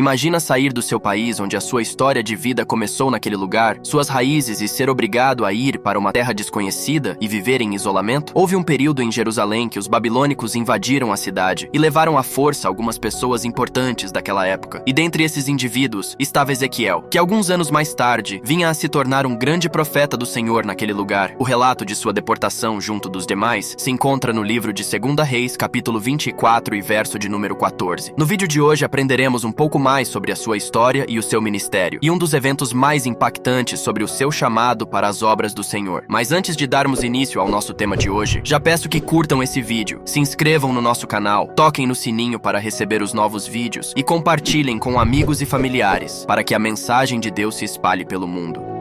Imagina sair do seu país onde a sua história de vida começou naquele lugar, suas raízes e ser obrigado a ir para uma terra desconhecida e viver em isolamento? Houve um período em Jerusalém que os babilônicos invadiram a cidade e levaram à força algumas pessoas importantes daquela época. E dentre esses indivíduos estava Ezequiel, que alguns anos mais tarde vinha a se tornar um grande profeta do Senhor naquele lugar. O relato de sua deportação junto dos demais se encontra no livro de 2 Reis, capítulo 24 e verso de número 14. No vídeo de hoje aprenderemos um pouco mais sobre a sua história e o seu ministério, e um dos eventos mais impactantes sobre o seu chamado para as obras do Senhor. Mas antes de darmos início ao nosso tema de hoje, já peço que curtam esse vídeo, se inscrevam no nosso canal, toquem no sininho para receber os novos vídeos e compartilhem com amigos e familiares, para que a mensagem de Deus se espalhe pelo mundo.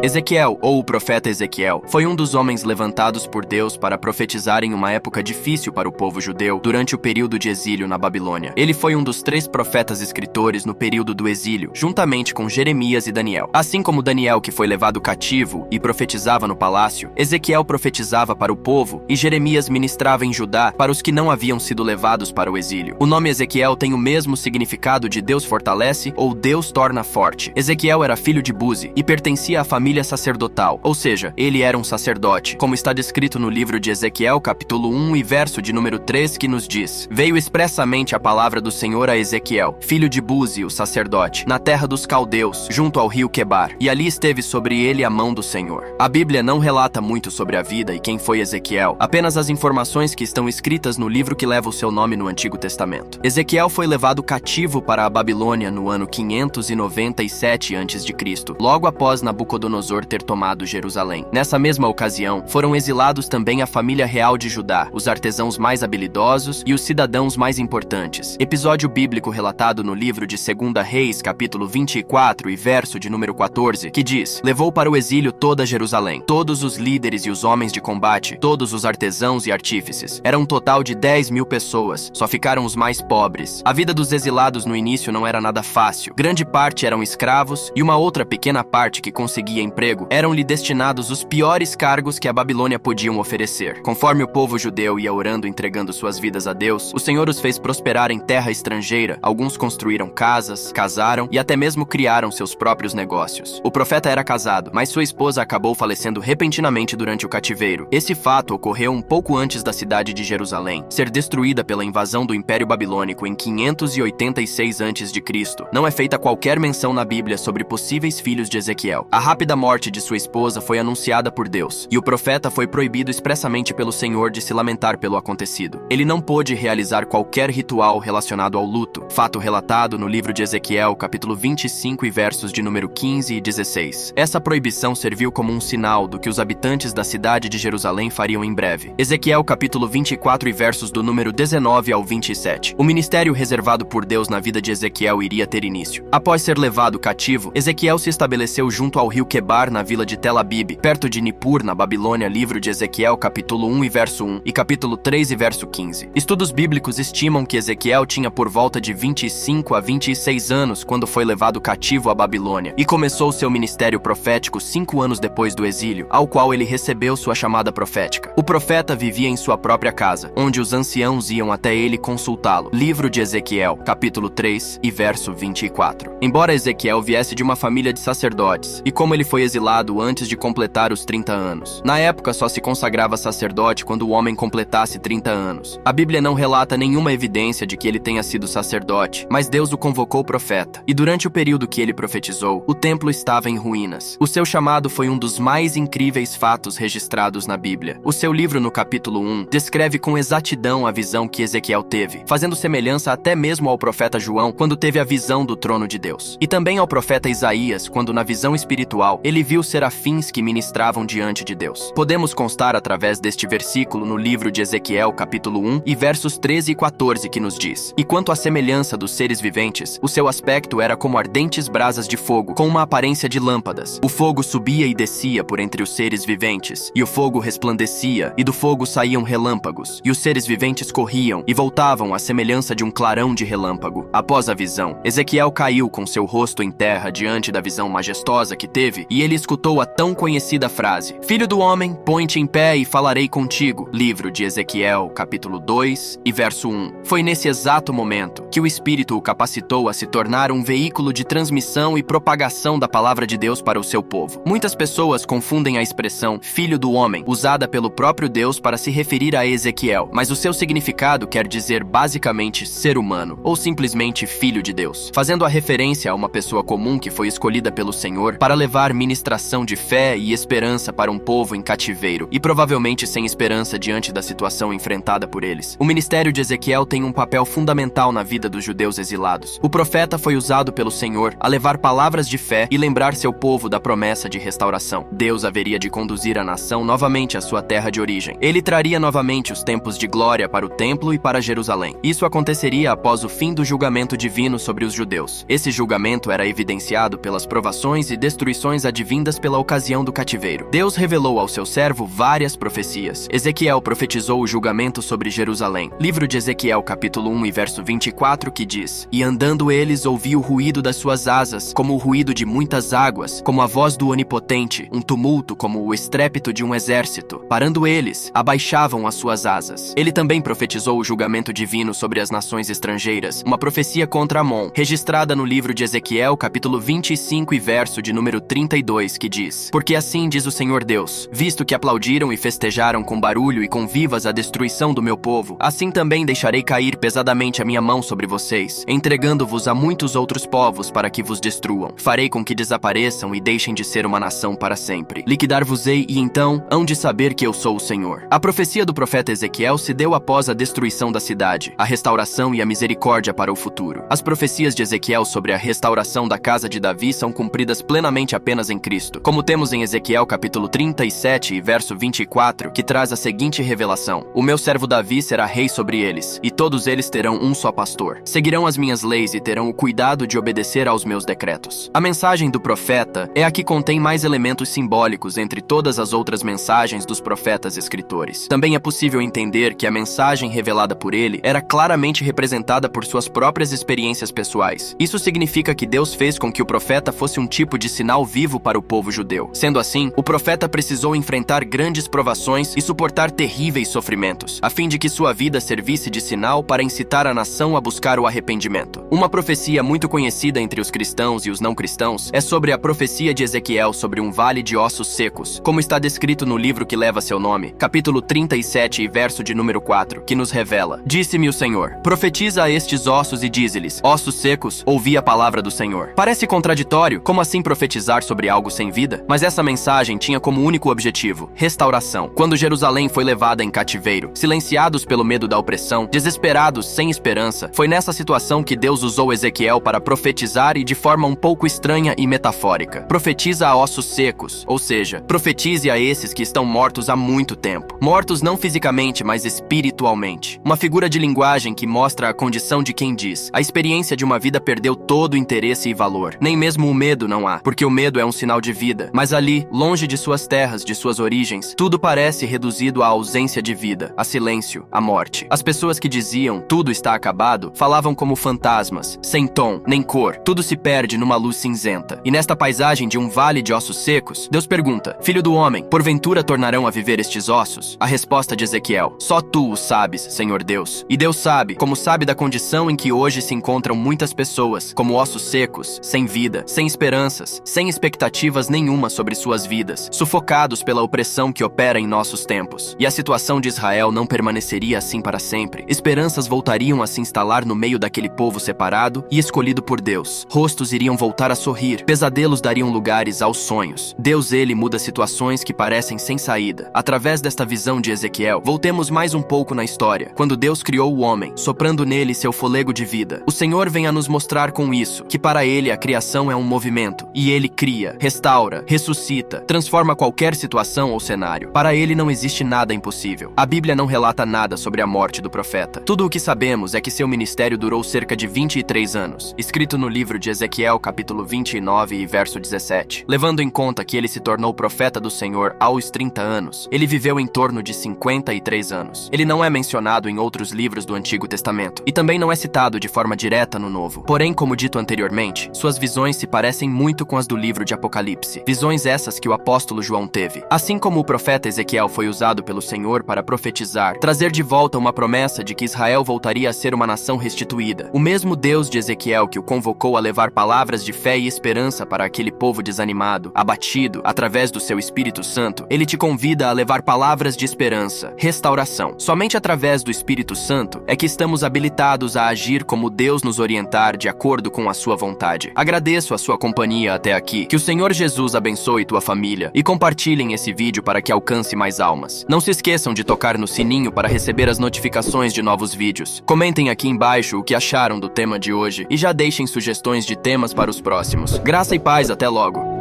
Ezequiel, ou o profeta Ezequiel, foi um dos homens levantados por Deus para profetizar em uma época difícil para o povo judeu durante o período de exílio na Babilônia. Ele foi um dos 3 profetas escritores no período do exílio, juntamente com Jeremias e Daniel. Assim como Daniel, que foi levado cativo e profetizava no palácio, Ezequiel profetizava para o povo e Jeremias ministrava em Judá para os que não haviam sido levados para o exílio. O nome Ezequiel tem o mesmo significado de Deus fortalece ou Deus torna forte. Ezequiel era filho de Buzi e pertencia à família sacerdotal, ou seja, ele era um sacerdote, como está descrito no livro de Ezequiel, capítulo 1 e verso de número 3, que nos diz: Veio expressamente a palavra do Senhor a Ezequiel, filho de Buzi, o sacerdote, na terra dos caldeus, junto ao rio Quebar, e ali esteve sobre ele a mão do Senhor. A Bíblia não relata muito sobre a vida e quem foi Ezequiel, apenas as informações que estão escritas no livro que leva o seu nome no Antigo Testamento. Ezequiel foi levado cativo para a Babilônia no ano 597 a.C., logo após Nabucodonosor ter tomado Jerusalém. Nessa mesma ocasião, foram exilados também a família real de Judá, os artesãos mais habilidosos e os cidadãos mais importantes. Episódio bíblico relatado no livro de 2 Reis, capítulo 24 e verso de número 14, que diz: Levou para o exílio toda Jerusalém, todos os líderes e os homens de combate, todos os artesãos e artífices. Era um total de 10.000 pessoas, só ficaram os mais pobres. A vida dos exilados no início não era nada fácil. Grande parte eram escravos e uma outra pequena parte que conseguia emprego, eram-lhe destinados os piores cargos que a Babilônia podiam oferecer. Conforme o povo judeu ia orando e entregando suas vidas a Deus, o Senhor os fez prosperar em terra estrangeira. Alguns construíram casas, casaram e até mesmo criaram seus próprios negócios. O profeta era casado, mas sua esposa acabou falecendo repentinamente durante o cativeiro. Esse fato ocorreu um pouco antes da cidade de Jerusalém ser destruída pela invasão do Império Babilônico em 586 a.C. Não é feita qualquer menção na Bíblia sobre possíveis filhos de Ezequiel. A rápida morte de sua esposa foi anunciada por Deus, e o profeta foi proibido expressamente pelo Senhor de se lamentar pelo acontecido. Ele não pôde realizar qualquer ritual relacionado ao luto, fato relatado no livro de Ezequiel, capítulo 25 e versos de número 15 e 16. Essa proibição serviu como um sinal do que os habitantes da cidade de Jerusalém fariam em breve. Ezequiel, capítulo 24 e versos do número 19 ao 27. O ministério reservado por Deus na vida de Ezequiel iria ter início. Após ser levado cativo, Ezequiel se estabeleceu junto ao rio Quebar, na vila de Tel Abib, perto de Nippur, na Babilônia. Livro de Ezequiel, capítulo 1 e verso 1 e capítulo 3 e verso 15. Estudos bíblicos estimam que Ezequiel tinha por volta de 25 a 26 anos quando foi levado cativo à Babilônia e começou seu ministério profético 5 anos depois do exílio, ao qual ele recebeu sua chamada profética. O profeta vivia em sua própria casa, onde os anciãos iam até ele consultá-lo. Livro de Ezequiel, capítulo 3 e verso 24. Embora Ezequiel viesse de uma família de sacerdotes, e como ele foi exilado antes de completar os 30 anos. Na época, só se consagrava sacerdote quando o homem completasse 30 anos. A Bíblia não relata nenhuma evidência de que ele tenha sido sacerdote, mas Deus o convocou profeta. E durante o período que ele profetizou, o templo estava em ruínas. O seu chamado foi um dos mais incríveis fatos registrados na Bíblia. O seu livro, no capítulo 1, descreve com exatidão a visão que Ezequiel teve, fazendo semelhança até mesmo ao profeta João quando teve a visão do trono de Deus. E também ao profeta Isaías, quando na visão espiritual, ele viu serafins que ministravam diante de Deus. Podemos constar através deste versículo no livro de Ezequiel, capítulo 1, e versos 13 e 14, que nos diz: E quanto à semelhança dos seres viventes, o seu aspecto era como ardentes brasas de fogo, com uma aparência de lâmpadas. O fogo subia e descia por entre os seres viventes, e o fogo resplandecia, e do fogo saíam relâmpagos, e os seres viventes corriam e voltavam à semelhança de um clarão de relâmpago. Após a visão, Ezequiel caiu com seu rosto em terra diante da visão majestosa que teve, e ele escutou a tão conhecida frase: Filho do homem, põe-te em pé e falarei contigo. Livro de Ezequiel, capítulo 2 e verso 1. Foi nesse exato momento que o Espírito o capacitou a se tornar um veículo de transmissão e propagação da palavra de Deus para o seu povo. Muitas pessoas confundem a expressão Filho do homem, usada pelo próprio Deus para se referir a Ezequiel, mas o seu significado quer dizer basicamente ser humano, ou simplesmente filho de Deus, fazendo a referência a uma pessoa comum que foi escolhida pelo Senhor para levar ministração de fé e esperança para um povo em cativeiro, e provavelmente sem esperança diante da situação enfrentada por eles. O ministério de Ezequiel tem um papel fundamental na vida dos judeus exilados. O profeta foi usado pelo Senhor a levar palavras de fé e lembrar seu povo da promessa de restauração. Deus haveria de conduzir a nação novamente à sua terra de origem. Ele traria novamente os tempos de glória para o templo e para Jerusalém. Isso aconteceria após o fim do julgamento divino sobre os judeus. Esse julgamento era evidenciado pelas provações e destruições advindas pela ocasião do cativeiro. Deus revelou ao seu servo várias profecias. Ezequiel profetizou o julgamento sobre Jerusalém. Livro de Ezequiel, capítulo 1 e verso 24, que diz: E andando eles, ouvi o ruído das suas asas, como o ruído de muitas águas, como a voz do Onipotente, um tumulto como o estrépito de um exército. Parando eles, abaixavam as suas asas. Ele também profetizou o julgamento divino sobre as nações estrangeiras, uma profecia contra Amon, registrada no livro de Ezequiel, capítulo 25 e verso de número 32, que diz: Porque assim diz o Senhor Deus, visto que aplaudiram e festejaram com barulho e com vivas a destruição do meu povo, assim também deixarei cair pesadamente a minha mão sobre vocês, entregando-vos a muitos outros povos para que vos destruam. Farei com que desapareçam e deixem de ser uma nação para sempre. Liquidar-vos-ei e então hão de saber que eu sou o Senhor. A profecia do profeta Ezequiel se deu após a destruição da cidade, a restauração e a misericórdia para o futuro. As profecias de Ezequiel sobre a restauração da casa de Davi são cumpridas plenamente apenas em Cristo, como temos em Ezequiel capítulo 37 e verso 24, que traz a seguinte revelação: O meu servo Davi será rei sobre eles, e todos eles terão um só pastor. Seguirão as minhas leis e terão o cuidado de obedecer aos meus decretos. A mensagem do profeta é a que contém mais elementos simbólicos entre todas as outras mensagens dos profetas escritores. Também é possível entender que a mensagem revelada por ele era claramente representada por suas próprias experiências pessoais. Isso significa que Deus fez com que o profeta fosse um tipo de sinal vivo para o povo judeu. Sendo assim, o profeta precisou enfrentar grandes provações e suportar terríveis sofrimentos, a fim de que sua vida servisse de sinal para incitar a nação a buscar o arrependimento. Uma profecia muito conhecida entre os cristãos e os não cristãos é sobre a profecia de Ezequiel sobre um vale de ossos secos, como está descrito no livro que leva seu nome, capítulo 37 e verso de número 4, que nos revela: Disse-me o Senhor, profetiza a estes ossos e dize-lhes: Ossos secos, ouvi a palavra do Senhor. Parece contraditório, como assim profetizar sobre algo sem vida? Mas essa mensagem tinha como único objetivo restauração. Quando Jerusalém foi levada em cativeiro, silenciados pelo medo da opressão, desesperados, sem esperança, foi nessa situação que Deus usou Ezequiel para profetizar e de forma um pouco estranha e metafórica. Profetiza a ossos secos, ou seja, profetize a esses que estão mortos há muito tempo. Mortos não fisicamente, mas espiritualmente. Uma figura de linguagem que mostra a condição de quem diz: a experiência de uma vida perdeu todo o interesse e valor. Nem mesmo o medo não há, porque o medo é um sinal de vida. Mas ali, longe de suas terras, de suas origens, tudo parece reduzido à ausência de vida, a silêncio, à morte. As pessoas que diziam tudo está acabado falavam como fantasmas, sem tom, nem cor. Tudo se perde numa luz cinzenta. E nesta paisagem de um vale de ossos secos, Deus pergunta: Filho do homem, porventura tornarão a viver estes ossos? A resposta de Ezequiel: Só tu o sabes, Senhor Deus. E Deus sabe, como sabe da condição em que hoje se encontram muitas pessoas, como ossos secos, sem vida, sem esperanças, sem expectativas nenhuma sobre suas vidas, sufocados pela opressão que opera em nossos tempos. E a situação de Israel não permaneceria assim para sempre. Esperanças voltariam a se instalar no meio daquele povo separado e escolhido por Deus. Rostos iriam voltar a sorrir, pesadelos dariam lugares aos sonhos. Deus, ele muda situações que parecem sem saída. Através desta visão de Ezequiel, voltemos mais um pouco na história. Quando Deus criou o homem, soprando nele seu fôlego de vida, o Senhor vem a nos mostrar com isso que para ele a criação é um movimento, e ele cria, restaura, ressuscita, transforma qualquer situação ou cenário. Para ele não existe nada impossível. A Bíblia não relata nada sobre a morte do profeta. Tudo o que sabemos é que seu ministério durou cerca de 23 anos, escrito no livro de Ezequiel, capítulo 29 e verso 17. Levando em conta que ele se tornou profeta do Senhor aos 30 anos, ele viveu em torno de 53 anos. Ele não é mencionado em outros livros do Antigo Testamento, e também não é citado de forma direta no Novo. Porém, como dito anteriormente, suas visões se parecem muito com as do livro de Apocalipse. Visões essas que o apóstolo João teve. Assim como o profeta Ezequiel foi usado pelo Senhor para profetizar, trazer de volta uma promessa de que Israel voltaria a ser uma nação restituída. O mesmo Deus de Ezequiel que o convocou a levar palavras de fé e esperança para aquele povo desanimado, abatido, através do seu Espírito Santo, ele te convida a levar palavras de esperança, restauração. Somente através do Espírito Santo é que estamos habilitados a agir como Deus nos orientar de acordo com a sua vontade. Agradeço a sua companhia até aqui. Que o Senhor Jesus abençoe tua família e compartilhem esse vídeo para que alcance mais almas. Não se esqueçam de tocar no sininho para receber as notificações de novos vídeos. Comentem aqui embaixo o que acharam do tema de hoje e já deixem sugestões de temas para os próximos. Graça e paz, até logo!